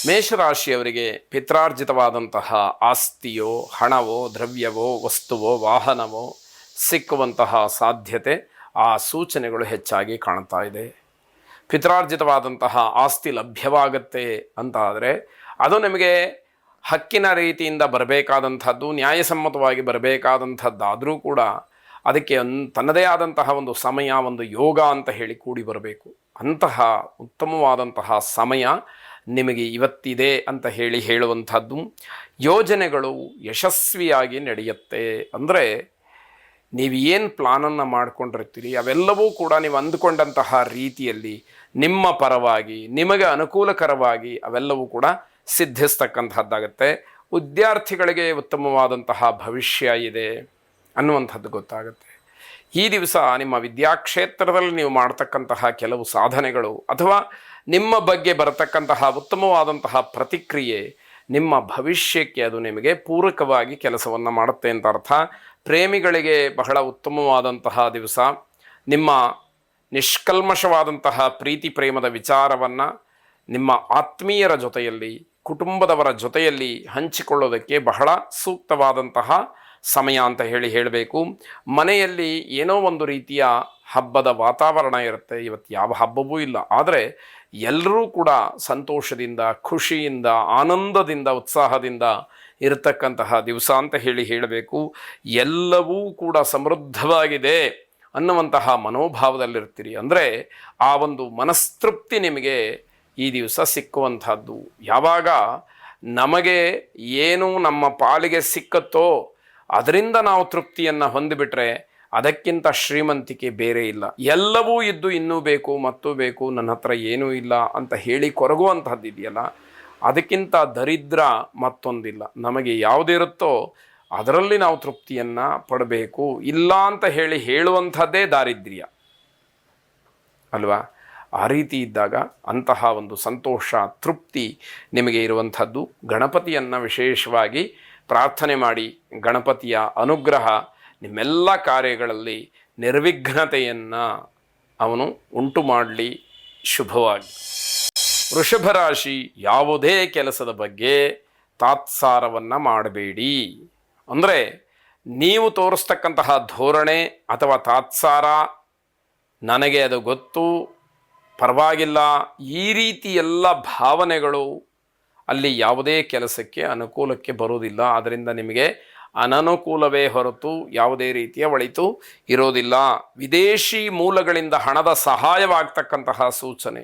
ಮೇಷರಾಶಿಯವರಿಗೆ ಪಿತ್ರಾರ್ಜಿತವಾದಂತಹ ಆಸ್ತಿಯೋ ಹಣವೋ ದ್ರವ್ಯವೋ ವಸ್ತುವೋ ವಾಹನವೋ ಸಿಕ್ಕುವಂತಹ ಸಾಧ್ಯತೆ ಆ ಸೂಚನೆಗಳು ಹೆಚ್ಚಾಗಿ ಕಾಣ್ತಾ ಇದೆ. ಪಿತ್ರಾರ್ಜಿತವಾದಂತಹ ಆಸ್ತಿ ಲಭ್ಯವಾಗುತ್ತೆ ಅಂತ ಆದರೆ ಅದು ನಿಮಗೆ ಹಕ್ಕಿನ ರೀತಿಯಿಂದ ಬರಬೇಕಾದಂಥದ್ದು, ನ್ಯಾಯಸಮ್ಮತವಾಗಿ ಬರಬೇಕಾದಂಥದ್ದಾದರೂ ಕೂಡ ಅದಕ್ಕೆ ತನ್ನದೇ ಆದಂತಹ ಒಂದು ಸಮಯ, ಒಂದು ಯೋಗ ಅಂತ ಹೇಳಿ ಕೂಡಿ ಬರಬೇಕು. ಅಂತಹ ಉತ್ತಮವಾದಂತಹ ಸಮಯ ನಿಮಗೆ ಇವತ್ತಿದೆ ಅಂತ ಹೇಳುವಂಥದ್ದು. ಯೋಜನೆಗಳು ಯಶಸ್ವಿಯಾಗಿ ನಡೆಯುತ್ತೆ. ಅಂದರೆ ನೀವು ಏನು ಪ್ಲಾನನ್ನು ಮಾಡ್ಕೊಂಡಿರ್ತೀರಿ ಅವೆಲ್ಲವೂ ಕೂಡ ನೀವು ಅಂದುಕೊಂಡಂತಹ ರೀತಿಯಲ್ಲಿ ನಿಮ್ಮ ಪರವಾಗಿ ನಿಮಗೆ ಅನುಕೂಲಕರವಾಗಿ ಅವೆಲ್ಲವೂ ಕೂಡ ಸಿದ್ಧಿಸ್ತಕ್ಕಂಥದ್ದಾಗತ್ತೆ. ವಿದ್ಯಾರ್ಥಿಗಳಿಗೆ ಉತ್ತಮವಾದಂತಹ ಭವಿಷ್ಯ ಇದೆ ಅನ್ನುವಂಥದ್ದು ಗೊತ್ತಾಗುತ್ತೆ. ಈ ದಿವಸ ನಿಮ್ಮ ವಿದ್ಯಾಕ್ಷೇತ್ರದಲ್ಲಿ ನೀವು ಮಾಡ್ತಕ್ಕಂತಹ ಕೆಲವು ಸಾಧನೆಗಳು ಅಥವಾ ನಿಮ್ಮ ಬಗ್ಗೆ ಬರತಕ್ಕಂತಹ ಉತ್ತಮವಾದಂತಹ ಪ್ರತಿಕ್ರಿಯೆ ನಿಮ್ಮ ಭವಿಷ್ಯಕ್ಕೆ ಅದು ನಿಮಗೆ ಪೂರಕವಾಗಿ ಕೆಲಸವನ್ನು ಮಾಡುತ್ತೆ ಅಂತ ಅರ್ಥ. ಪ್ರೇಮಿಗಳಿಗೆ ಬಹಳ ಉತ್ತಮವಾದಂತಹ ದಿವಸ. ನಿಮ್ಮ ನಿಷ್ಕಲ್ಮಶವಾದಂತಹ ಪ್ರೀತಿ ಪ್ರೇಮದ ವಿಚಾರವನ್ನು ನಿಮ್ಮ ಆತ್ಮೀಯರ ಜೊತೆಯಲ್ಲಿ, ಕುಟುಂಬದವರ ಜೊತೆಯಲ್ಲಿ ಹಂಚಿಕೊಳ್ಳೋದಕ್ಕೆ ಬಹಳ ಸೂಕ್ತವಾದಂತಹ ಸಮಯ ಅಂತ ಹೇಳಬೇಕು. ಮನೆಯಲ್ಲಿ ಏನೋ ಒಂದು ರೀತಿಯ ಹಬ್ಬದ ವಾತಾವರಣ ಇರುತ್ತೆ. ಇವತ್ತು ಯಾವ ಹಬ್ಬವೂ ಇಲ್ಲ, ಆದರೆ ಎಲ್ಲರೂ ಕೂಡ ಸಂತೋಷದಿಂದ, ಖುಷಿಯಿಂದ, ಆನಂದದಿಂದ, ಉತ್ಸಾಹದಿಂದ ಇರತಕ್ಕಂತಹ ದಿವಸ ಅಂತ ಹೇಳಬೇಕು. ಎಲ್ಲವೂ ಕೂಡ ಸಮೃದ್ಧವಾಗಿದೆ ಅನ್ನುವಂತಹ ಮನೋಭಾವದಲ್ಲಿರ್ತೀರಿ. ಅಂದರೆ ಆ ಒಂದು ಮನಸ್ತೃಪ್ತಿ ನಿಮಗೆ ಈ ದಿವಸ ಸಿಕ್ಕುವಂಥದ್ದು. ಯಾವಾಗ ನಮಗೆ ಏನು ನಮ್ಮ ಪಾಲಿಗೆ ಸಿಕ್ಕತ್ತೋ ಅದರಿಂದ ನಾವು ತೃಪ್ತಿಯನ್ನು ಹೊಂದಿಬಿಟ್ರೆ ಅದಕ್ಕಿಂತ ಶ್ರೀಮಂತಿಕೆ ಬೇರೆ ಇಲ್ಲ. ಎಲ್ಲವೂ ಇದ್ದು ಇನ್ನೂ ಬೇಕು, ಮತ್ತೂ ಬೇಕು, ನನ್ನ ಹತ್ರ ಏನೂ ಇಲ್ಲ ಅಂತ ಹೇಳಿ ಕೊರಗುವಂಥದ್ದು ಇದೆಯಲ್ಲ, ಅದಕ್ಕಿಂತ ದರಿದ್ರ ಮತ್ತೊಂದಿಲ್ಲ. ನಮಗೆ ಯಾವುದಿರುತ್ತೋ ಅದರಲ್ಲಿ ನಾವು ತೃಪ್ತಿಯನ್ನು ಪಡಬೇಕು. ಇಲ್ಲ ಅಂತ ಹೇಳುವಂಥದ್ದೇ ದಾರಿದ್ರ್ಯ ಅಲ್ವಾ? ಆ ರೀತಿ ಇದ್ದಾಗ ಅಂತಹ ಒಂದು ಸಂತೋಷ, ತೃಪ್ತಿ ನಿಮಗೆ ಇರುವಂಥದ್ದು. ಗಣಪತಿಯನ್ನು ವಿಶೇಷವಾಗಿ ಪ್ರಾರ್ಥನೆ ಮಾಡಿ, ಗಣಪತಿಯ ಅನುಗ್ರಹ ನಿಮ್ಮೆಲ್ಲ ಕಾರ್ಯಗಳಲ್ಲಿ ನಿರ್ವಿಘ್ನತೆಯನ್ನು ಅವನು ಉಂಟು ಮಾಡಲಿ. ಶುಭವಾಗಿ. ವೃಷಭ ರಾಶಿ, ಯಾವುದೇ ಕೆಲಸದ ಬಗ್ಗೆ ತಾತ್ಸಾರವನ್ನು ಮಾಡಬೇಡಿ. ಅಂದರೆ ನೀವು ತೋರಿಸ್ತಕ್ಕಂತಹ ಧೋರಣೆ ಅಥವಾ ತಾತ್ಸಾರ, ನನಗೆ ಅದು ಗೊತ್ತು, ಪರವಾಗಿಲ್ಲ, ಈ ರೀತಿ ಎಲ್ಲ ಭಾವನೆಗಳು ಅಲ್ಲಿ ಯಾವುದೇ ಕೆಲಸಕ್ಕೆ ಅನುಕೂಲಕ್ಕೆ ಬರುವುದಿಲ್ಲ. ಅದರಿಂದ ನಿಮಗೆ ಅನನುಕೂಲವೇ ಹೊರತು ಯಾವುದೇ ರೀತಿಯ ಒಳಿತು ಇರೋದಿಲ್ಲ. ವಿದೇಶಿ ಮೂಲಗಳಿಂದ ಹಣದ ಸಹಾಯವಾಗ್ತಕ್ಕಂತಹ ಸೂಚನೆ,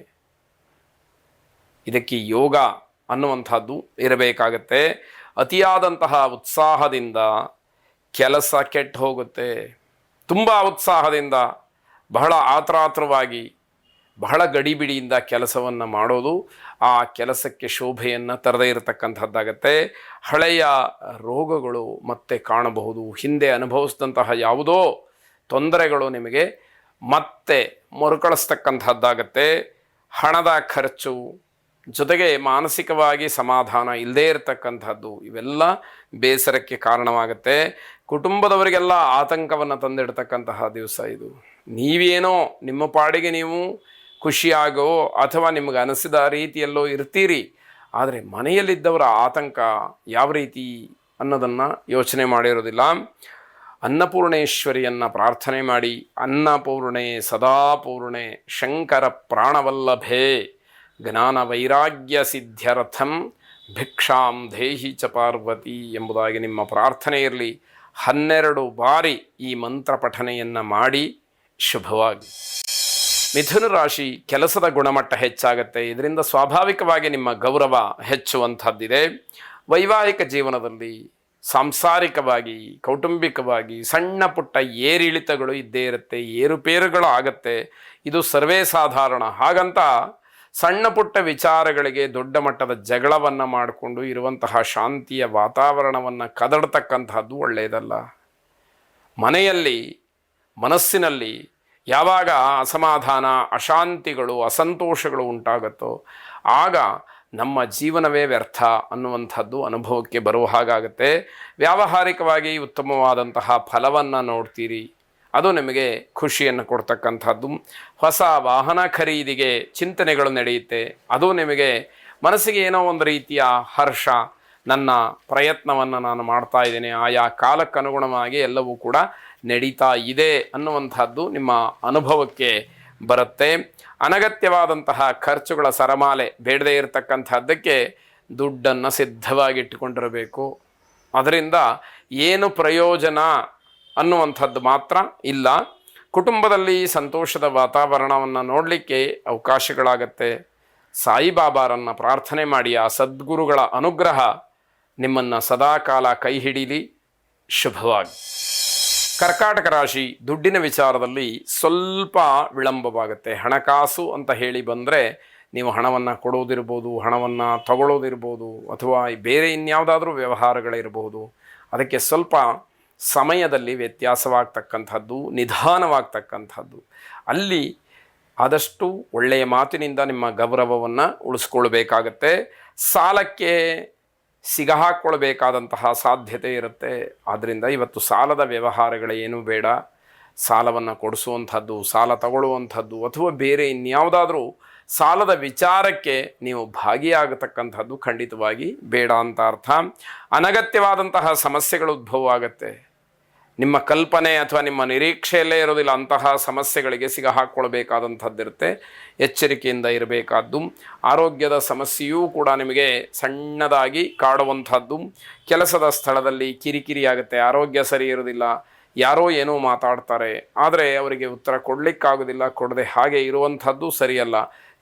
ಇದಕ್ಕೆ ಯೋಗ ಅನ್ನುವಂಥದ್ದು ಇರಬೇಕಾಗತ್ತೆ. ಅತಿಯಾದಂತಹ ಉತ್ಸಾಹದಿಂದ ಕೆಲಸ ಕೆಟ್ಟು ಹೋಗುತ್ತೆ. ತುಂಬ ಉತ್ಸಾಹದಿಂದ ಬಹಳ ಆತ್ರಾತ್ರವಾಗಿ ಬಹಳ ಗಡಿಬಿಡಿಯಿಂದ ಕೆಲಸವನ್ನು ಮಾಡೋದು ಆ ಕೆಲಸಕ್ಕೆ ಶೋಭೆಯನ್ನು ತರದೇ ಇರತಕ್ಕಂಥದ್ದಾಗತ್ತೆ. ಹಳೆಯ ರೋಗಗಳು ಮತ್ತೆ ಕಾಣಬಹುದು. ಹಿಂದೆ ಅನುಭವಿಸಿದಂತಹ ಯಾವುದೋ ತೊಂದರೆಗಳು ನಿಮಗೆ ಮತ್ತೆ ಮರುಕಳಿಸ್ತಕ್ಕಂಥದ್ದಾಗತ್ತೆ. ಹಣದ ಖರ್ಚು ಜೊತೆಗೆ ಮಾನಸಿಕವಾಗಿ ಸಮಾಧಾನ ಇಲ್ಲದೇ ಇರತಕ್ಕಂಥದ್ದು, ಇವೆಲ್ಲ ಬೇಸರಕ್ಕೆ ಕಾರಣವಾಗುತ್ತೆ. ಕುಟುಂಬದವರಿಗೆಲ್ಲ ಆತಂಕವನ್ನು ತಂದಿಡ್ತಕ್ಕಂತಹ ದಿವಸ ಇದು. ನೀವೇನೋ ನಿಮ್ಮ ಪಾಡಿಗೆ ನೀವು ಖುಷಿಯಾಗೋ ಅಥವಾ ನಿಮಗೆ ಅನಿಸಿದ ರೀತಿಯಲ್ಲೋ ಇರ್ತೀರಿ, ಆದರೆ ಮನೆಯಲ್ಲಿದ್ದವರ ಆತಂಕ ಯಾವ ರೀತಿ ಅನ್ನೋದನ್ನು ಯೋಚನೆ ಮಾಡಿರೋದಿಲ್ಲ. ಅನ್ನಪೂರ್ಣೇಶ್ವರಿಯನ್ನು ಪ್ರಾರ್ಥನೆ ಮಾಡಿ, ಅನ್ನಪೂರ್ಣೆ ಸದಾಪೂರ್ಣೆ ಶಂಕರ ಪ್ರಾಣವಲ್ಲಭೆ ಜ್ಞಾನ ವೈರಾಗ್ಯ ಸಿದ್ಧ್ಯರ್ಥಂ ಭಿಕ್ಷಾಂ ದೇಹಿ ಚ ಪಾರ್ವತಿ ಎಂಬುದಾಗಿ ನಿಮ್ಮ ಪ್ರಾರ್ಥನೆ ಇರಲಿ. 12 ಬಾರಿ ಈ ಮಂತ್ರ ಪಠನೆಯನ್ನು ಮಾಡಿ. ಶುಭವಾಗಿ. ಮಿಥುನ ರಾಶಿ, ಕೆಲಸದ ಗುಣಮಟ್ಟ ಹೆಚ್ಚಾಗುತ್ತೆ. ಇದರಿಂದ ಸ್ವಾಭಾವಿಕವಾಗಿ ನಿಮ್ಮ ಗೌರವ ಹೆಚ್ಚುವಂಥದ್ದಿದೆ. ವೈವಾಹಿಕ ಜೀವನದಲ್ಲಿ ಸಾಂಸಾರಿಕವಾಗಿ, ಕೌಟುಂಬಿಕವಾಗಿ ಸಣ್ಣ ಪುಟ್ಟ ಏರಿಳಿತಗಳು ಇದ್ದೇ ಇರುತ್ತೆ, ಏರುಪೇರುಗಳು ಆಗತ್ತೆ. ಇದು ಸರ್ವೇ ಸಾಧಾರಣ. ಹಾಗಂತ ಸಣ್ಣ ಪುಟ್ಟ ವಿಚಾರಗಳಿಗೆ ದೊಡ್ಡ ಮಟ್ಟದ ಜಗಳವನ್ನು ಮಾಡಿಕೊಂಡು ಇರುವಂತಹ ಶಾಂತಿಯ ವಾತಾವರಣವನ್ನು ಕದಡ್ತಕ್ಕಂಥದ್ದು ಒಳ್ಳೆಯದಲ್ಲ. ಮನೆಯಲ್ಲಿ, ಮನಸ್ಸಿನಲ್ಲಿ ಯಾವಾಗ ಅಸಮಾಧಾನ, ಅಶಾಂತಿಗಳು, ಅಸಂತೋಷಗಳು ಉಂಟಾಗುತ್ತೋ ಆಗ ನಮ್ಮ ಜೀವನವೇ ವ್ಯರ್ಥ ಅನ್ನುವಂಥದ್ದು ಅನುಭವಕ್ಕೆ ಬರುವ ಹಾಗಾಗುತ್ತೆ. ವ್ಯಾವಹಾರಿಕವಾಗಿ ಉತ್ತಮವಾದಂತಹ ಫಲವನ್ನು ನೋಡ್ತೀರಿ, ಅದು ನಿಮಗೆ ಖುಷಿಯನ್ನು ಕೊಡ್ತಕ್ಕಂಥದ್ದು. ಹೊಸ ವಾಹನ ಖರೀದಿಗೆ ಚಿಂತನೆಗಳು ನಡೆಯುತ್ತೆ, ಅದು ನಿಮಗೆ ಮನಸ್ಸಿಗೆ ಏನೋ ಒಂದು ರೀತಿಯ ಹರ್ಷ, ನನ್ನ ಪ್ರಯತ್ನವನ್ನು ನಾನು ಮಾಡ್ತಾ ಇದ್ದೇನೆ, ಆಯಾ ಕಾಲಕ್ಕನುಗುಣವಾಗಿ ಎಲ್ಲವೂ ಕೂಡ ನಡೀತಾ ಇದೆ ಅನ್ನುವಂಥದ್ದು ನಿಮ್ಮ ಅನುಭವಕ್ಕೆ ಬರುತ್ತೆ. ಅನಗತ್ಯವಾದಂತಹ ಖರ್ಚುಗಳ ಸರಮಾಲೆ, ಬೇಡದೇ ಇರತಕ್ಕಂಥದ್ದಕ್ಕೆ ದುಡ್ಡನ್ನು ಸಿದ್ಧವಾಗಿಟ್ಟುಕೊಂಡಿರಬೇಕು. ಅದರಿಂದ ಏನು ಪ್ರಯೋಜನ ಅನ್ನುವಂಥದ್ದು ಮಾತ್ರ ಇಲ್ಲ. ಕುಟುಂಬದಲ್ಲಿ ಸಂತೋಷದ ವಾತಾವರಣವನ್ನು ನೋಡಲಿಕ್ಕೆ ಅವಕಾಶಗಳಾಗತ್ತೆ. ಸಾಯಿಬಾಬಾರನ್ನು ಪ್ರಾರ್ಥನೆ ಮಾಡಿ ಆ ಸದ್ಗುರುಗಳ ಅನುಗ್ರಹ ನಿಮ್ಮನ್ನು ಸದಾಕಾಲ ಕೈ ಹಿಡೀಲಿ. ಶುಭವಾಗಿ. ಕರ್ಕಾಟಕ ರಾಶಿ, ದುಡ್ಡಿನ ವಿಚಾರದಲ್ಲಿ ಸ್ವಲ್ಪ ವಿಳಂಬವಾಗುತ್ತೆ. ಹಣಕಾಸು ಅಂತ ಹೇಳಿ ಬಂದರೆ ನೀವು ಹಣವನ್ನು ಕೊಡೋದಿರ್ಬೋದು, ಹಣವನ್ನು ತಗೊಳ್ಳೋದಿರ್ಬೋದು, ಅಥವಾ ಬೇರೆ ಇನ್ಯಾವುದಾದ್ರೂ ವ್ಯವಹಾರಗಳಿರಬಹುದು. ಅದಕ್ಕೆ ಸ್ವಲ್ಪ ಸಮಯದಲ್ಲಿ ವ್ಯತ್ಯಾಸವಾಗ್ತಕ್ಕಂಥದ್ದು, ನಿಧಾನವಾಗ್ತಕ್ಕಂಥದ್ದು. ಅಲ್ಲಿ ಆದಷ್ಟು ಒಳ್ಳೆಯ ಮಾತಿನಿಂದ ನಿಮ್ಮ ಗೌರವವನ್ನು ಉಳಿಸ್ಕೊಳ್ಬೇಕಾಗತ್ತೆ. ಸಾಲಕ್ಕೆ ಸಿಗಹಾಕ್ಕೊಳ್ಬೇಕಾದಂತಹ ಸಾಧ್ಯತೆ ಇರುತ್ತೆ. ಆದ್ದರಿಂದ ಇವತ್ತು ಸಾಲದ ವ್ಯವಹಾರಗಳೇನೂ ಬೇಡ. ಸಾಲವನ್ನು ಕೊಡಿಸುವಂಥದ್ದು, ಸಾಲ ತಗೊಳ್ಳುವಂಥದ್ದು, ಅಥವಾ ಬೇರೆ ಇನ್ಯಾವುದಾದ್ರೂ ಸಾಲದ ವಿಚಾರಕ್ಕೆ ನೀವು ಭಾಗಿಯಾಗತಕ್ಕಂಥದ್ದು ಖಂಡಿತವಾಗಿ ಬೇಡ ಅಂತ ಅರ್ಥ. ಅನಗತ್ಯವಾದಂತಹ ಸಮಸ್ಯೆಗಳು ಉದ್ಭವ ಆಗುತ್ತೆ. ನಿಮ್ಮ ಕಲ್ಪನೆ ಅಥವಾ ನಿಮ್ಮ ನಿರೀಕ್ಷೆಯಲ್ಲೇ ಇರೋದಿಲ್ಲ ಅಂತಹ ಸಮಸ್ಯೆಗಳಿಗೆ ಸಿಗಹಾಕ್ಕೊಳ್ಬೇಕಾದಂಥದ್ದಿರುತ್ತೆ. ಎಚ್ಚರಿಕೆಯಿಂದ ಇರಬೇಕಾದ್ದು. ಆರೋಗ್ಯದ ಸಮಸ್ಯೆಯೂ ಕೂಡ ನಿಮಗೆ ಸಣ್ಣದಾಗಿ ಕಾಡುವಂಥದ್ದು. ಕೆಲಸದ ಸ್ಥಳದಲ್ಲಿ ಕಿರಿಕಿರಿ ಆಗುತ್ತೆ, ಆರೋಗ್ಯ ಸರಿ ಇರೋದಿಲ್ಲ, ಯಾರೋ ಏನೋ ಮಾತಾಡ್ತಾರೆ, ಆದರೆ ಅವರಿಗೆ ಉತ್ತರ ಕೊಡಲಿಕ್ಕಾಗೋದಿಲ್ಲ, ಕೊಡದೆ ಹಾಗೆ ಇರುವಂಥದ್ದು ಸರಿಯಲ್ಲ.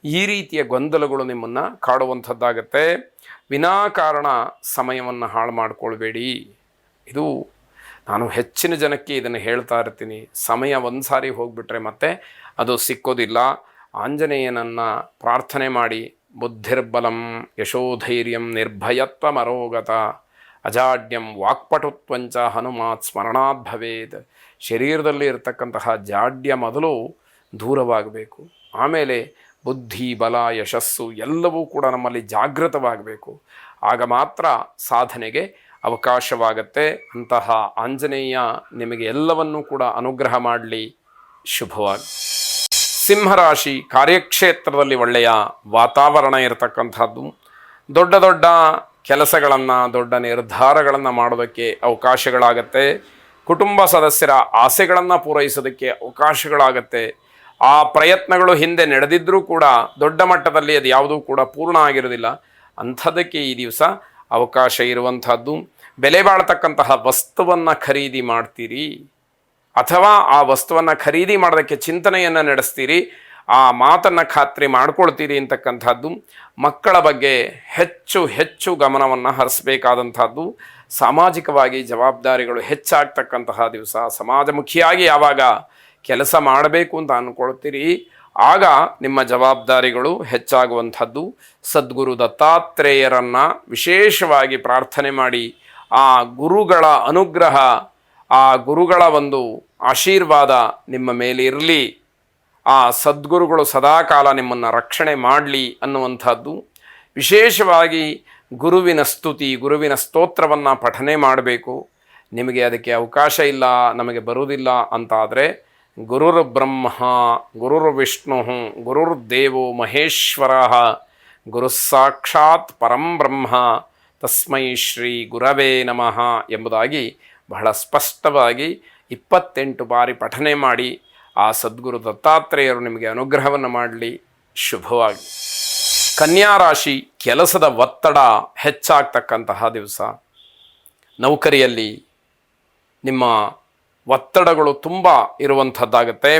ಈ ರೀತಿಯ ಗೊಂದಲಗಳು ನಿಮ್ಮನ್ನು ಕಾಡುವಂಥದ್ದಾಗತ್ತೆ. ವಿನಾಕಾರಣ ಸಮಯವನ್ನು ಹಾಳು ಮಾಡಿಕೊಳ್ಬೇಡಿ. ಇದು ನಾನು ಹೆಚ್ಚಿನ ಜನಕ್ಕೆ ಇದನ್ನು ಹೇಳ್ತಾ ಇರ್ತೀನಿ. ಸಮಯ ಒಂದು ಸಾರಿ ಹೋಗಿಬಿಟ್ರೆ ಮತ್ತೆ ಅದು ಸಿಕ್ಕೋದಿಲ್ಲ. ಆಂಜನೇಯನನ್ನು ಪ್ರಾರ್ಥನೆ ಮಾಡಿ, ಬುದ್ಧಿರ್ಬಲಂ ಯಶೋಧೈರ್ಯಂ ನಿರ್ಭಯತ್ವಮರೋಗತ ಅಜಾಡ್ಯಂ ವಾಕ್ಪಟುತ್ವಂಚ ಹನುಮಾತ್ ಸ್ಮರಣಾತ್ ಭವೇದ್. ಶರೀರದಲ್ಲಿ ಇರತಕ್ಕಂತಹ ಜಾಡ್ಯ ಮೊದಲು ದೂರವಾಗಬೇಕು. ಆಮೇಲೆ ಬುದ್ಧಿ, ಬಲ, ಯಶಸ್ಸು ಎಲ್ಲವೂ ಕೂಡ ನಮ್ಮಲ್ಲಿ ಜಾಗೃತವಾಗಬೇಕು. ಆಗ ಮಾತ್ರ ಸಾಧನೆಗೆ ಅವಕಾಶವಾಗತ್ತೆ. ಅಂತಹ ಆಂಜನೇಯ ನಿಮಗೆ ಎಲ್ಲವನ್ನೂ ಕೂಡ ಅನುಗ್ರಹ ಮಾಡಲಿ. ಶುಭವಾಗಿ. ಸಿಂಹರಾಶಿ, ಕಾರ್ಯಕ್ಷೇತ್ರದಲ್ಲಿ ಒಳ್ಳೆಯ ವಾತಾವರಣ ಇರತಕ್ಕಂಥದ್ದು. ದೊಡ್ಡ ದೊಡ್ಡ ಕೆಲಸಗಳನ್ನು, ದೊಡ್ಡ ನಿರ್ಧಾರಗಳನ್ನು ಮಾಡೋದಕ್ಕೆ ಅವಕಾಶಗಳಾಗತ್ತೆ. ಕುಟುಂಬ ಸದಸ್ಯರ ಆಸೆಗಳನ್ನು ಪೂರೈಸೋದಕ್ಕೆ ಅವಕಾಶಗಳಾಗತ್ತೆ. ಆ ಪ್ರಯತ್ನಗಳು ಹಿಂದೆ ನಡೆದಿದ್ದರೂ ಕೂಡ ದೊಡ್ಡ ಮಟ್ಟದಲ್ಲಿ ಅದು ಯಾವುದೂ ಕೂಡ ಪೂರ್ಣ ಆಗಿರೋದಿಲ್ಲ. ಅಂಥದ್ದಕ್ಕೆ ಈ ದಿವಸ ಅವಕಾಶ ಇರುವಂಥದ್ದು. ಬೆಲೆ ಬಾಳ್ತಕ್ಕಂತಹ ವಸ್ತುವನ್ನು ಖರೀದಿ ಮಾಡ್ತೀರಿ, ಅಥವಾ ಆ ವಸ್ತುವನ್ನು ಖರೀದಿ ಮಾಡೋದಕ್ಕೆ ಚಿಂತನೆಯನ್ನು ನಡೆಸ್ತೀರಿ, ಆ ಮಾತನ್ನು ಖಾತ್ರಿ ಮಾಡ್ಕೊಳ್ತೀರಿ ಅಂತಕ್ಕಂಥದ್ದು. ಮಕ್ಕಳ ಬಗ್ಗೆ ಹೆಚ್ಚು ಹೆಚ್ಚು ಗಮನವನ್ನು ಹರಿಸಬೇಕಾದಂಥದ್ದು. ಸಾಮಾಜಿಕವಾಗಿ ಜವಾಬ್ದಾರಿಗಳು ಹೆಚ್ಚಾಗ್ತಕ್ಕಂತಹ ದಿವಸ. ಸಮಾಜಮುಖಿಯಾಗಿ ಯಾವಾಗ ಕೆಲಸ ಮಾಡಬೇಕು ಅಂತ ಅಂದ್ಕೊಳ್ತೀರಿ, ಆಗ ನಿಮ್ಮ ಜವಾಬ್ದಾರಿಗಳು ಹೆಚ್ಚಾಗುವಂಥದ್ದು. ಸದ್ಗುರು ದತ್ತಾತ್ರೇಯರನ್ನು ವಿಶೇಷವಾಗಿ ಪ್ರಾರ್ಥನೆ ಮಾಡಿ, ಆ ಗುರುಗಳ ಅನುಗ್ರಹ, ಆ ಗುರುಗಳ ಒಂದು ಆಶೀರ್ವಾದ ನಿಮ್ಮ ಮೇಲೆ ಇರಲಿ, ಆ ಸದ್ಗುರುಗಳು ಸದಾಕಾಲ ನಿಮ್ಮನ್ನು ರಕ್ಷಣೆ ಮಾಡಲಿ ಅನ್ನುವಂಥದ್ದು. ವಿಶೇಷವಾಗಿ ಗುರುವಿನ ಸ್ತುತಿ, ಗುರುವಿನ ಸ್ತೋತ್ರವನ್ನು ಪಠನೆ ಮಾಡಬೇಕು. ನಿಮಗೆ ಅದಕ್ಕೆ ಅವಕಾಶ ಇಲ್ಲ, ನಮಗೆ ಬರುವುದಿಲ್ಲ ಅಂತಾದರೆ ಗುರುರ್ ಬ್ರಹ್ಮ ಗುರುರ್ ವಿಷ್ಣು ಗುರುರ್ದೇವೋ ಮಹೇಶ್ವರ ಗುರು ಸಾಕ್ಷಾತ್ ಪರಂ ಬ್ರಹ್ಮ ತಸ್ಮೈ ಶ್ರೀ ಗುರವೇ ನಮಃ ಎಂಬುದಾಗಿ ಬಹಳ ಸ್ಪಷ್ಟವಾಗಿ 28 ಬಾರಿ ಪಠನೆ ಮಾಡಿ ಆ ಸದ್ಗುರು ದತ್ತಾತ್ರೇಯರು ನಿಮಗೆ ಅನುಗ್ರಹವನ್ನು ಮಾಡಲಿ. ಶುಭವಾಗಿ. ಕನ್ಯಾ ರಾಶಿ, ಕೆಲಸದ ಒತ್ತಡ ಹೆಚ್ಚಾಗ್ತಕ್ಕಂತಹ ದಿವಸ. ನೌಕರಿಯಲ್ಲಿ ನಿಮ್ಮ ಒತ್ತಡಗಳು ತುಂಬ ಇರುವಂಥದ್ದಾಗತ್ತೆ.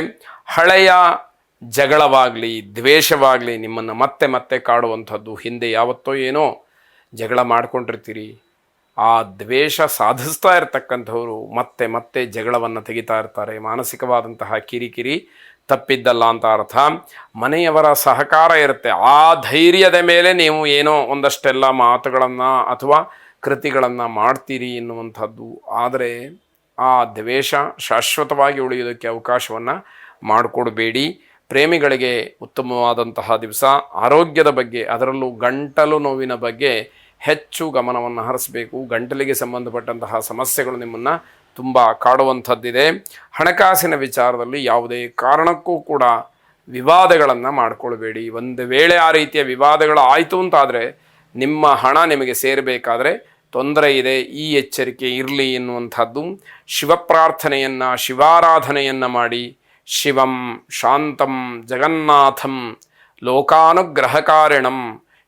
ಹಳೆಯ ಜಗಳವಾಗಲಿ, ದ್ವೇಷವಾಗಲಿ ನಿಮ್ಮನ್ನು ಮತ್ತೆ ಮತ್ತೆ ಕಾಡುವಂಥದ್ದು. ಹಿಂದೆ ಯಾವತ್ತೋ ಏನೋ ಜಗಳ ಮಾಡ್ಕೊಂಡಿರ್ತೀರಿ, ಆ ದ್ವೇಷ ಸಾಧಿಸ್ತಾ ಇರತಕ್ಕಂಥವರು ಮತ್ತೆ ಮತ್ತೆ ಜಗಳವನ್ನು ತೆಗಿತಾ ಇರ್ತಾರೆ. ಮಾನಸಿಕವಾದಂತಹ ಕಿರಿಕಿರಿ ತಪ್ಪಿದ್ದಲ್ಲ ಅಂತ ಅರ್ಥ. ಮನೆಯವರ ಸಹಕಾರ ಇರುತ್ತೆ. ಆ ಧೈರ್ಯದ ಮೇಲೆ ನೀವು ಏನೋ ಒಂದಷ್ಟೆಲ್ಲ ಮಾತುಗಳನ್ನು ಅಥವಾ ಕೃತಿಗಳನ್ನು ಮಾಡ್ತೀರಿ ಎನ್ನುವಂಥದ್ದು. ಆದರೆ ಆ ದ್ವೇಷ ಶಾಶ್ವತವಾಗಿ ಉಳಿಯೋದಕ್ಕೆ ಅವಕಾಶವನ್ನು ಮಾಡಿಕೊಡಬೇಡಿ. ಪ್ರೇಮಿಗಳಿಗೆ ಉತ್ತಮವಾದಂತಹ ದಿವಸ. ಆರೋಗ್ಯದ ಬಗ್ಗೆ, ಅದರಲ್ಲೂ ಗಂಟಲು ನೋವಿನ ಬಗ್ಗೆ ಹೆಚ್ಚು ಗಮನವನ್ನು ಹರಿಸಬೇಕು. ಗಂಟಲಿಗೆ ಸಂಬಂಧಪಟ್ಟಂತಹ ಸಮಸ್ಯೆಗಳು ನಿಮ್ಮನ್ನು ತುಂಬ ಕಾಡುವಂಥದ್ದಿದೆ. ಹಣಕಾಸಿನ ವಿಚಾರದಲ್ಲಿ ಯಾವುದೇ ಕಾರಣಕ್ಕೂ ಕೂಡ ವಿವಾದಗಳನ್ನು ಮಾಡಿಕೊಳ್ಬೇಡಿ. ಒಂದು ವೇಳೆ ಆ ರೀತಿಯ ವಿವಾದಗಳು ಆಯಿತು ಅಂತಾದರೆ ನಿಮ್ಮ ಹಣ ನಿಮಗೆ ಸೇರಬೇಕಾದ್ರೆ ತೊಂದರೆ ಇದೆ, ಈ ಎಚ್ಚರಿಕೆ ಇರಲಿ ಎನ್ನುವಂಥದ್ದು. ಶಿವಪ್ರಾರ್ಥನೆಯನ್ನು, ಶಿವಾರಾಧನೆಯನ್ನು ಮಾಡಿ, ಶಿವಂ ಶಾಂತಂ ಜಗನ್ನಾಥಂ ಲೋಕಾನುಗ್ರಹಕಾರಿಣಂ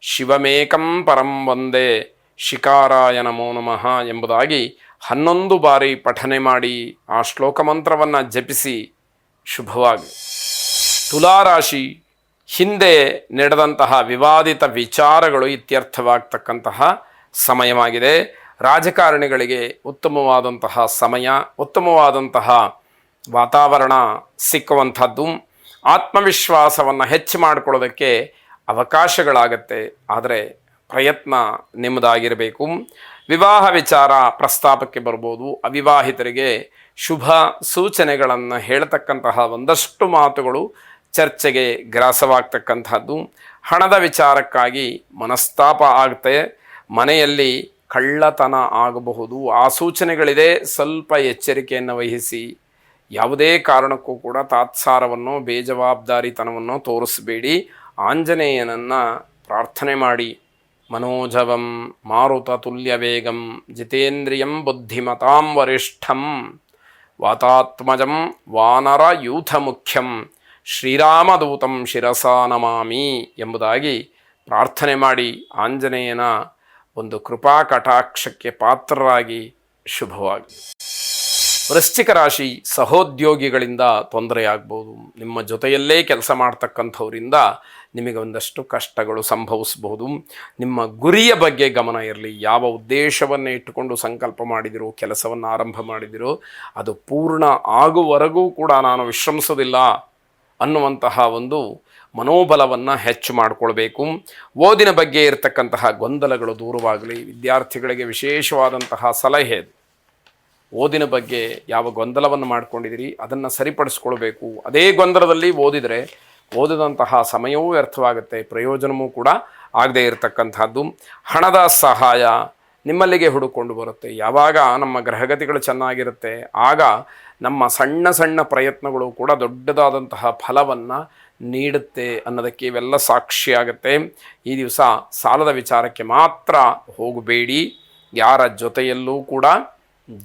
ಶಿವಮೇಕಂ ಪರಂ ವಂದೇ ಶಿಕಾರಾಯ ನಮೋ ನಮಃ ಎಂಬುದಾಗಿ 11 ಬಾರಿ ಪಠನೆ ಮಾಡಿ ಆ ಶ್ಲೋಕ ಮಂತ್ರವನ್ನು ಜಪಿಸಿ ಶುಭವಾಗಿ. ತುಲಾರಾಶಿ, ಹಿಂದೆ ನಡೆದಂತಹ ವಿವಾದಿತ ವಿಚಾರಗಳು ಇತ್ಯರ್ಥವಾಗ್ತಕ್ಕಂತಹ ಸಮಯವಾಗಿದೆ. ರಾಜಕಾರಣಿಗಳಿಗೆ ಉತ್ತಮವಾದಂತಹ ಸಮಯ, ಉತ್ತಮವಾದಂತಹ ವಾತಾವರಣ ಸಿಕ್ಕುವಂಥದ್ದು. ಆತ್ಮವಿಶ್ವಾಸವನ್ನು ಹೆಚ್ಚು ಮಾಡಿಕೊಳ್ಳೋದಕ್ಕೆ ಅವಕಾಶಗಳಾಗತ್ತೆ, ಆದರೆ ಪ್ರಯತ್ನ ನಿಮ್ಮದಾಗಿರಬೇಕು. ವಿವಾಹ ವಿಚಾರ ಪ್ರಸ್ತಾಪಕ್ಕೆ ಬರ್ಬೋದು. ಅವಿವಾಹಿತರಿಗೆ ಶುಭ ಸೂಚನೆಗಳನ್ನು ಹೇಳ್ತಕ್ಕಂತಹ ಒಂದಷ್ಟು ಮಾತುಗಳು ಚರ್ಚೆಗೆ ಗ್ರಾಸವಾಗ್ತಕ್ಕಂಥದ್ದು. ಹಣದ ವಿಚಾರಕ್ಕಾಗಿ ಮನಸ್ತಾಪ ಆಗುತ್ತೆ. ಮನೆಯಲ್ಲಿ ಕಳ್ಳತನ ಆಗಬಹುದು, ಆ ಸೂಚನೆಗಳಿದೆ. ಸ್ವಲ್ಪ ಎಚ್ಚರಿಕೆಯನ್ನು ವಹಿಸಿ. ಯಾವುದೇ ಕಾರಣಕ್ಕೂ ಕೂಡ ತಾತ್ಸಾರವನ್ನು, ಬೇಜವಾಬ್ದಾರಿತನವನ್ನು ತೋರಿಸಬೇಡಿ. ಆಂಜನೇಯನನ್ನು ಪ್ರಾರ್ಥನೆ ಮಾಡಿ. ಮನೋಜವಂ ಮಾರುತ ತುಲ್ಯ ವೇಗಂ ಜಿತೇಂದ್ರಿಯಂ ಬುದ್ಧಿಮತಾಂ ವರಿಷ್ಠಂ ವಾತಾತ್ಮಜಂ ವಾನರ ಯೂಥ ಮುಖ್ಯಂ ಶ್ರೀರಾಮದೂತಂ ಶಿರಸಾ ನಮಾಮಿ ಎಂಬುದಾಗಿ ಪ್ರಾರ್ಥನೆ ಮಾಡಿ ಆಂಜನೇಯನ ಒಂದು ಕೃಪಾ ಕಟಾಕ್ಷಕ್ಕೆ ಪಾತ್ರರಾಗಿ ಶುಭವಾಗಿ. ವೃಶ್ಚಿಕ ರಾಶಿ, ಸಹೋದ್ಯೋಗಿಗಳಿಂದ ತೊಂದರೆಯಾಗ್ಬೋದು. ನಿಮ್ಮ ಜೊತೆಯಲ್ಲೇ ಕೆಲಸ ಮಾಡ್ತಕ್ಕಂಥವರಿಂದ ನಿಮಗೆ ಒಂದಷ್ಟು ಕಷ್ಟಗಳು ಸಂಭವಿಸಬಹುದು. ನಿಮ್ಮ ಗುರಿಯ ಬಗ್ಗೆ ಗಮನ ಇರಲಿ. ಯಾವ ಉದ್ದೇಶವನ್ನು ಇಟ್ಟುಕೊಂಡು ಸಂಕಲ್ಪ ಮಾಡಿದಿರೋ, ಕೆಲಸವನ್ನು ಆರಂಭ ಮಾಡಿದಿರೋ, ಅದು ಪೂರ್ಣ ಆಗುವವರೆಗೂ ಕೂಡ ನಾನು ವಿಶ್ರಮಿಸೋದಿಲ್ಲ ಅನ್ನುವಂತಹ ಒಂದು ಮನೋಬಲವನ್ನು ಹೆಚ್ಚು ಮಾಡಿಕೊಳ್ಬೇಕು. ಓದಿನ ಬಗ್ಗೆ ಇರತಕ್ಕಂತಹ ಗೊಂದಲಗಳು ದೂರವಾಗಲಿ. ವಿದ್ಯಾರ್ಥಿಗಳಿಗೆ ವಿಶೇಷವಾದಂತಹ ಸಲಹೆ, ಓದಿನ ಬಗ್ಗೆ ಯಾವ ಗೊಂದಲವನ್ನು ಮಾಡ್ಕೊಂಡಿದ್ದೀರಿ ಅದನ್ನು ಸರಿಪಡಿಸ್ಕೊಳ್ಬೇಕು. ಅದೇ ಗೊಂದಲದಲ್ಲಿ ಓದಿದರೆ ಓದಿದಂತಹ ಸಮಯವೂ ವ್ಯರ್ಥವಾಗುತ್ತೆ, ಪ್ರಯೋಜನವೂ ಕೂಡ ಆಗದೇ ಇರತಕ್ಕಂಥದ್ದು. ಹಣದ ಸಹಾಯ ನಿಮ್ಮಲ್ಲಿಗೆ ಹುಡುಕೊಂಡು ಬರುತ್ತೆ. ಯಾವಾಗ ನಮ್ಮ ಗ್ರಹಗತಿಗಳು ಚೆನ್ನಾಗಿರುತ್ತೆ ಆಗ ನಮ್ಮ ಸಣ್ಣ ಸಣ್ಣ ಪ್ರಯತ್ನಗಳು ಕೂಡ ದೊಡ್ಡದಾದಂತಹ ಫಲವನ್ನು ನೀಡುತ್ತೆ ಅನ್ನೋದಕ್ಕೆ ಇವೆಲ್ಲ ಸಾಕ್ಷಿಯಾಗುತ್ತೆ. ಈ ದಿವಸ ಸಾಲದ ವಿಚಾರಕ್ಕೆ ಮಾತ್ರ ಹೋಗಬೇಡಿ. ಯಾರ ಜೊತೆಯಲ್ಲೂ ಕೂಡ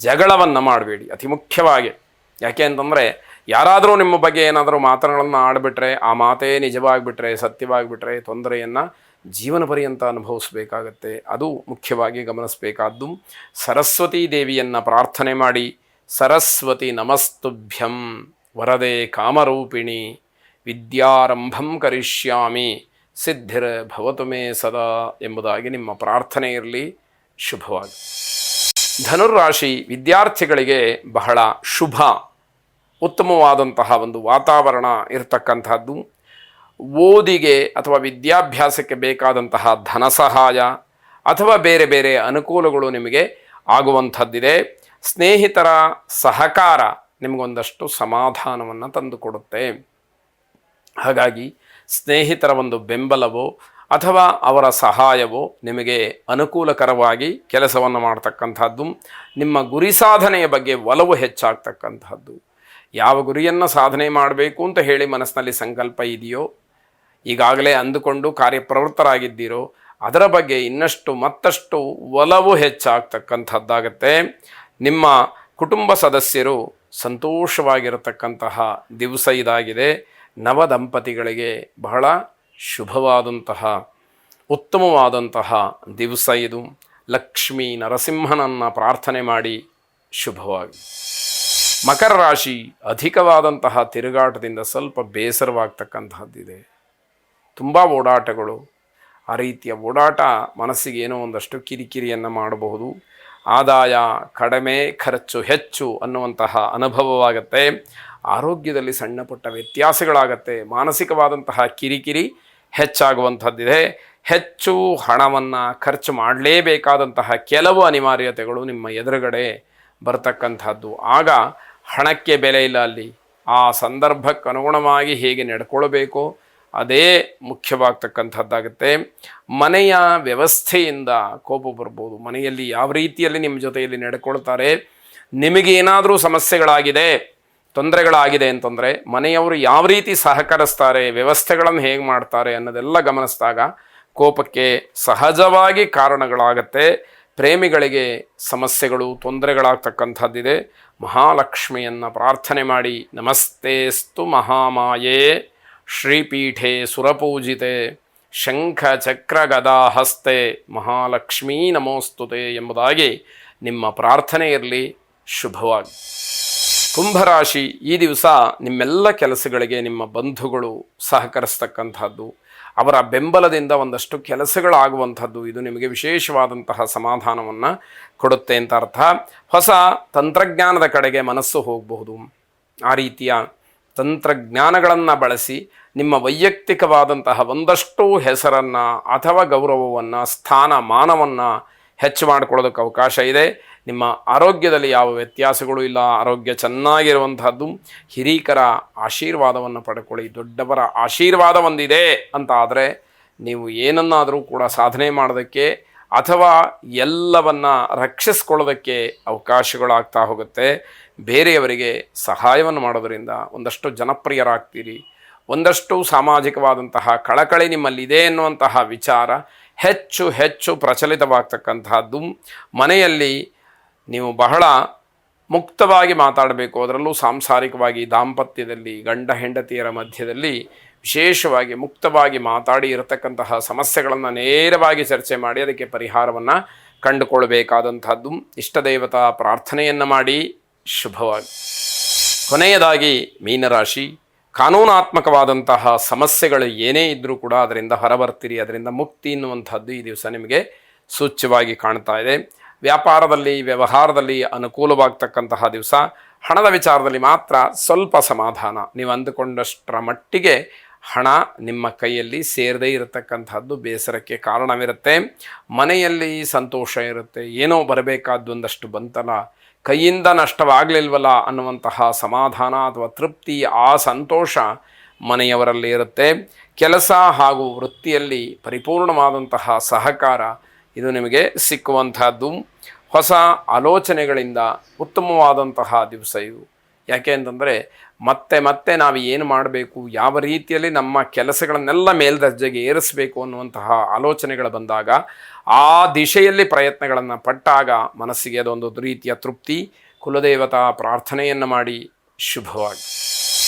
ಜಗಳವನ್ನು ಮಾಡಬೇಡಿ, ಅತಿ ಮುಖ್ಯವಾಗಿ. ಯಾಕೆ ಅಂತಂದರೆ ಯಾರಾದರೂ ನಿಮ್ಮ ಬಗ್ಗೆ ಏನಾದರೂ ಮಾತುಗಳನ್ನು ಆಡಿಬಿಟ್ರೆ, ಆ ಮಾತೇ ನಿಜವಾಗಿಬಿಟ್ರೆ, ಸತ್ಯವಾಗಿಬಿಟ್ರೆ ತೊಂದರೆಯನ್ನು ಜೀವನ ಪರ್ಯಂತ ಅನುಭವಿಸಬೇಕಾಗತ್ತೆ. ಅದು ಮುಖ್ಯವಾಗಿ ಗಮನಿಸಬೇಕಾದ್ದು. ಸರಸ್ವತೀ ದೇವಿಯನ್ನು ಪ್ರಾರ್ಥನೆ ಮಾಡಿ. ಸರಸ್ವತಿ ನಮಸ್ತುಭ್ಯಂ ವರದೆ ಕಾಮರೂಪಿಣಿ ವಿದ್ಯಾರಂಭಂ ಕರಿಷ್ಯಾಮಿ ಸಿದ್ಧಿರ್ ಭವತು ಮೇ ಸದಾ ಎಂಬುದಾಗಿ ನಿಮ್ಮ ಪ್ರಾರ್ಥನೆ ಇರಲಿ. ಶುಭವಾಗಿ. ಧನುರಾಶಿ, ವಿದ್ಯಾರ್ಥಿಗಳಿಗೆ ಬಹಳ ಶುಭ, ಉತ್ತಮವಾದಂತಹ ಒಂದು ವಾತಾವರಣ ಇರತಕ್ಕಂಥದ್ದು. ಓದಿಗೆ ಅಥವಾ ವಿದ್ಯಾಭ್ಯಾಸಕ್ಕೆ ಬೇಕಾದಂತಹ ಧನ ಸಹಾಯ ಅಥವಾ ಬೇರೆ ಬೇರೆ ಅನುಕೂಲಗಳು ನಿಮಗೆ ಆಗುವಂಥದ್ದಿದೆ. ಸ್ನೇಹಿತರ ಸಹಕಾರ ನಿಮಗೊಂದಷ್ಟು ಸಮಾಧಾನವನ್ನು ತಂದುಕೊಡುತ್ತೆ. ಹಾಗಾಗಿ ಸ್ನೇಹಿತರ ಒಂದು ಬೆಂಬಲವೋ ಅಥವಾ ಅವರ ಸಹಾಯವೋ ನಿಮಗೆ ಅನುಕೂಲಕರವಾಗಿ ಕೆಲಸವನ್ನು ಮಾಡ್ತಕ್ಕಂಥದ್ದು. ನಿಮ್ಮ ಗುರಿ ಸಾಧನೆಯ ಬಗ್ಗೆ ಒಲವು ಹೆಚ್ಚಾಗ್ತಕ್ಕಂಥದ್ದು. ಯಾವ ಗುರಿಯನ್ನು ಸಾಧನೆ ಮಾಡಬೇಕು ಅಂತ ಹೇಳಿ ಮನಸ್ಸಿನಲ್ಲಿ ಸಂಕಲ್ಪ ಇದೆಯೋ, ಈಗಾಗಲೇ ಅಂದುಕೊಂಡು ಕಾರ್ಯಪ್ರವೃತ್ತರಾಗಿದ್ದೀರೋ, ಅದರ ಬಗ್ಗೆ ಮತ್ತಷ್ಟು ಒಲವು ಹೆಚ್ಚಾಗ್ತಕ್ಕಂಥದ್ದಾಗತ್ತೆ. ನಿಮ್ಮ ಕುಟುಂಬ ಸದಸ್ಯರು ಸಂತೋಷವಾಗಿರತಕ್ಕಂತಹ ದಿವಸ ಇದಾಗಿದೆ. ನವದಂಪತಿಗಳಿಗೆ ಬಹಳ ಶುಭವಾದಂತಹ ಉತ್ತಮವಾದಂತಹ ದಿವಸ ಇದು. ಲಕ್ಷ್ಮೀ ನರಸಿಂಹನನ್ನು ಪ್ರಾರ್ಥನೆ ಮಾಡಿ. ಶುಭವಾಗಿ. ಮಕರ ರಾಶಿ, ಅಧಿಕವಾದಂತಹ ತಿರುಗಾಟದಿಂದ ಸ್ವಲ್ಪ ಬೇಸರವಾಗ್ತಕ್ಕಂತಹದ್ದಿದೆ. ತುಂಬ ಓಡಾಟಗಳು. ಆ ರೀತಿಯ ಓಡಾಟ ಮನಸ್ಸಿಗೆ ಏನೋ ಒಂದಷ್ಟು ಕಿರಿಕಿರಿಯನ್ನು ಮಾಡಬಹುದು. ಆದಾಯ ಕಡಿಮೆ, ಖರ್ಚು ಹೆಚ್ಚು ಅನ್ನುವಂತಹ ಅನುಭವವಾಗತ್ತೆ. ಆರೋಗ್ಯದಲ್ಲಿ ಸಣ್ಣ ಪುಟ್ಟ ವ್ಯತ್ಯಾಸಗಳಾಗತ್ತೆ. ಮಾನಸಿಕವಾದಂತಹ ಕಿರಿಕಿರಿ ಹೆಚ್ಚಾಗುವಂಥದ್ದಿದೆ. ಹೆಚ್ಚು ಹಣವನ್ನು ಖರ್ಚು ಮಾಡಲೇಬೇಕಾದಂತಹ ಕೆಲವು ಅನಿವಾರ್ಯತೆಗಳು ನಿಮ್ಮ ಎದುರುಗಡೆ ಬರ್ತಕ್ಕಂಥದ್ದು. ಆಗ ಹಣಕ್ಕೆ ಬೆಲೆ ಇಲ್ಲ. ಅಲ್ಲಿ ಆ ಸಂದರ್ಭಕ್ಕೆ ಅನುಗುಣವಾಗಿ ಹೇಗೆ ನಡ್ಕೊಳ್ಬೇಕೋ ಅದೇ ಮುಖ್ಯವಾಗ್ತಕ್ಕಂಥದ್ದಾಗುತ್ತೆ. ಮನೆಯ ವ್ಯವಸ್ಥೆಯಿಂದ ಕೋಪ ಬರ್ಬೋದು. ಮನೆಯಲ್ಲಿ ಯಾವ ರೀತಿಯಲ್ಲಿ ನಿಮ್ಮ ಜೊತೆಯಲ್ಲಿ ನಡ್ಕೊಳ್ತಾರೆ, ನಿಮಗೇನಾದರೂ ಸಮಸ್ಯೆಗಳಾಗಿದೆ, ತೊಂದರೆಗಳಾಗಿದೆ ಅಂತಂದರೆ ಮನೆಯವರು ಯಾವ ರೀತಿ ಸಹಕರಿಸ್ತಾರೆ, ವ್ಯವಸ್ಥೆಗಳನ್ನು ಹೇಗೆ ಮಾಡ್ತಾರೆ ಅನ್ನೋದೆಲ್ಲ ಗಮನಿಸಿದಾಗ ಕೋಪಕ್ಕೆ ಸಹಜವಾಗಿ ಕಾರಣಗಳಾಗತ್ತೆ. ಪ್ರೇಮಿಗಳಿಗೆ ಸಮಸ್ಯೆಗಳು, ತೊಂದರೆಗಳಾಗ್ತಕ್ಕಂಥದ್ದಿದೆ. ಮಹಾಲಕ್ಷ್ಮಿಯನ್ನು ಪ್ರಾರ್ಥನೆ ಮಾಡಿ, ನಮಸ್ತೇಸ್ತು ಮಹಾಮಾಯೇ ಶ್ರೀಪೀಠೆ ಸುರಪೂಜಿತೆ ಶಂಖ ಚಕ್ರ ಗದಾ ಹಸ್ತೆ ಮಹಾಲಕ್ಷ್ಮೀ ನಮೋಸ್ತುತೆ ಎಂಬುದಾಗಿ ನಿಮ್ಮ ಪ್ರಾರ್ಥನೆ ಇರಲಿ. ಶುಭವಾಗಿ. ಕುಂಭರಾಶಿ, ಈ ದಿವಸ ನಿಮ್ಮೆಲ್ಲ ಕೆಲಸಗಳಿಗೆ ನಿಮ್ಮ ಬಂಧುಗಳು ಸಹಕರಿಸ್ತಕ್ಕಂಥದ್ದು, ಅವರ ಬೆಂಬಲದಿಂದ ಒಂದಷ್ಟು ಕೆಲಸಗಳಾಗುವಂಥದ್ದು, ಇದು ನಿಮಗೆ ವಿಶೇಷವಾದಂತಹ ಸಮಾಧಾನವನ್ನು ಕೊಡುತ್ತೆ ಅಂತ ಅರ್ಥ. ಹೊಸ ತಂತ್ರಜ್ಞಾನದ ಕಡೆಗೆ ಮನಸ್ಸು ಹೋಗಬಹುದು. ಆ ರೀತಿಯ ತಂತ್ರಜ್ಞಾನಗಳನ್ನು ಬಳಸಿ ನಿಮ್ಮ ವೈಯಕ್ತಿಕವಾದಂತಹ ಒಂದಷ್ಟು ಹೆಸರನ್ನು ಅಥವಾ ಗೌರವವನ್ನು, ಸ್ಥಾನಮಾನವನ್ನು ಹೆಚ್ಚು ಮಾಡಿಕೊಳ್ಳೋದಕ್ಕೆ ಅವಕಾಶ ಇದೆ. ನಿಮ್ಮ ಆರೋಗ್ಯದಲ್ಲಿ ಯಾವ ವ್ಯತ್ಯಾಸಗಳು ಇಲ್ಲ, ಆರೋಗ್ಯ ಚೆನ್ನಾಗಿರುವಂತಹದ್ದು. ಹಿರೀಕರ ಆಶೀರ್ವಾದವನ್ನು ಪಡ್ಕೊಳ್ಳಿ. ದೊಡ್ಡವರ ಆಶೀರ್ವಾದ ಒಂದಿದೆ ಅಂತ ಆದರೆ ನೀವು ಏನನ್ನಾದರೂ ಕೂಡ ಸಾಧನೆ ಮಾಡೋದಕ್ಕೆ ಅಥವಾ ಎಲ್ಲವನ್ನ ರಕ್ಷಿಸ್ಕೊಳ್ಳೋದಕ್ಕೆ ಅವಕಾಶಗಳಾಗ್ತಾ ಹೋಗುತ್ತೆ. ಬೇರೆಯವರಿಗೆ ಸಹಾಯವನ್ನು ಮಾಡೋದರಿಂದ ಒಂದಷ್ಟು ಜನಪ್ರಿಯರಾಗ್ತೀರಿ. ಒಂದಷ್ಟು ಸಾಮಾಜಿಕವಾದಂತಹ ಕಳಕಳಿ ನಿಮ್ಮಲ್ಲಿದೆ ಎನ್ನುವಂತಹ ವಿಚಾರ ಹೆಚ್ಚು ಹೆಚ್ಚು ಪ್ರಚಲಿತವಾಗ್ತಕ್ಕಂತಹದ್ದು. ಮನೆಯಲ್ಲಿ ನೀವು ಬಹಳ ಮುಕ್ತವಾಗಿ ಮಾತಾಡಬೇಕು. ಅದರಲ್ಲೂ ಸಾಂಸಾರಿಕವಾಗಿ ದಾಂಪತ್ಯದಲ್ಲಿ ಗಂಡ ಹೆಂಡತಿಯರ ಮಧ್ಯದಲ್ಲಿ ವಿಶೇಷವಾಗಿ ಮುಕ್ತವಾಗಿ ಮಾತಾಡಿ ಇರತಕ್ಕಂತಹ ಸಮಸ್ಯೆಗಳನ್ನು ನೇರವಾಗಿ ಚರ್ಚೆ ಮಾಡಿ ಅದಕ್ಕೆ ಪರಿಹಾರವನ್ನು ಕಂಡುಕೊಳ್ಬೇಕಾದಂಥದ್ದು. ಇಷ್ಟದೇವತಾ ಪ್ರಾರ್ಥನೆಯನ್ನು ಮಾಡಿ. ಶುಭವಾಗಿ. ಕೊನೆಯದಾಗಿ ಮೀನರಾಶಿ, ಕಾನೂನಾತ್ಮಕವಾದಂತಹ ಸಮಸ್ಯೆಗಳು ಏನೇ ಇದ್ದರೂ ಕೂಡ ಅದರಿಂದ ಹೊರಬರ್ತೀರಿ. ಅದರಿಂದ ಮುಕ್ತಿ ಎನ್ನುವಂಥದ್ದು ಈ ದಿವಸ ನಿಮಗೆ ಸೂಚ್ಯವಾಗಿ ಕಾಣ್ತಾ ಇದೆ. ವ್ಯಾಪಾರದಲ್ಲಿ, ವ್ಯವಹಾರದಲ್ಲಿ ಅನುಕೂಲವಾಗ್ತಕ್ಕಂತಹ ದಿವಸ. ಹಣದ ವಿಚಾರದಲ್ಲಿ ಮಾತ್ರ ಸ್ವಲ್ಪ ಸಮಾಧಾನ. ನೀವು ಅಂದುಕೊಂಡಷ್ಟರ ಮಟ್ಟಿಗೆ ಹಣ ನಿಮ್ಮ ಕೈಯಲ್ಲಿ ಸೇರದೇ ಇರತಕ್ಕಂಥದ್ದು ಬೇಸರಕ್ಕೆ ಕಾರಣವಿರುತ್ತೆ. ಮನೆಯಲ್ಲಿ ಸಂತೋಷ ಇರುತ್ತೆ. ಏನೋ ಬರಬೇಕಾದ್ದು ಒಂದಷ್ಟು ಬಂತಲ್ಲ, ಕೈಯಿಂದ ನಷ್ಟವಾಗಲಿಲ್ವಲ್ಲ ಅನ್ನುವಂತಹ ಸಮಾಧಾನ ಅಥವಾ ತೃಪ್ತಿ, ಆ ಸಂತೋಷ ಮನೆಯವರಲ್ಲಿ ಇರುತ್ತೆ. ಕೆಲಸ ಹಾಗೂ ವೃತ್ತಿಯಲ್ಲಿ ಪರಿಪೂರ್ಣವಾದಂತಹ ಸಹಕಾರ ಇದು ನಿಮಗೆ ಸಿಕ್ಕುವಂತಹದ್ದು. ಹೊಸ ಆಲೋಚನೆಗಳಿಂದ ಉತ್ತಮವಾದಂತಹ ದಿವಸ ಇದು. ಯಾಕೆ ಅಂತಂದರೆ ಮತ್ತೆ ಮತ್ತೆ ನಾವು ಏನು ಮಾಡಬೇಕು, ಯಾವ ರೀತಿಯಲ್ಲಿ ನಮ್ಮ ಕೆಲಸಗಳನ್ನೆಲ್ಲ ಮೇಲ್ದರ್ಜೆಗೆ ಏರಿಸಬೇಕು ಅನ್ನುವಂತಹ ಆಲೋಚನೆಗಳು ಬಂದಾಗ, ಆ ದಿಶೆಯಲ್ಲಿ ಪ್ರಯತ್ನಗಳನ್ನು ಪಟ್ಟಾಗ ಮನಸ್ಸಿಗೆ ಅದೊಂದು ರೀತಿಯ ತೃಪ್ತಿ. ಕುಲದೇವತಾ ಪ್ರಾರ್ಥನೆಯನ್ನು ಮಾಡಿ. ಶುಭವಾಗಿ.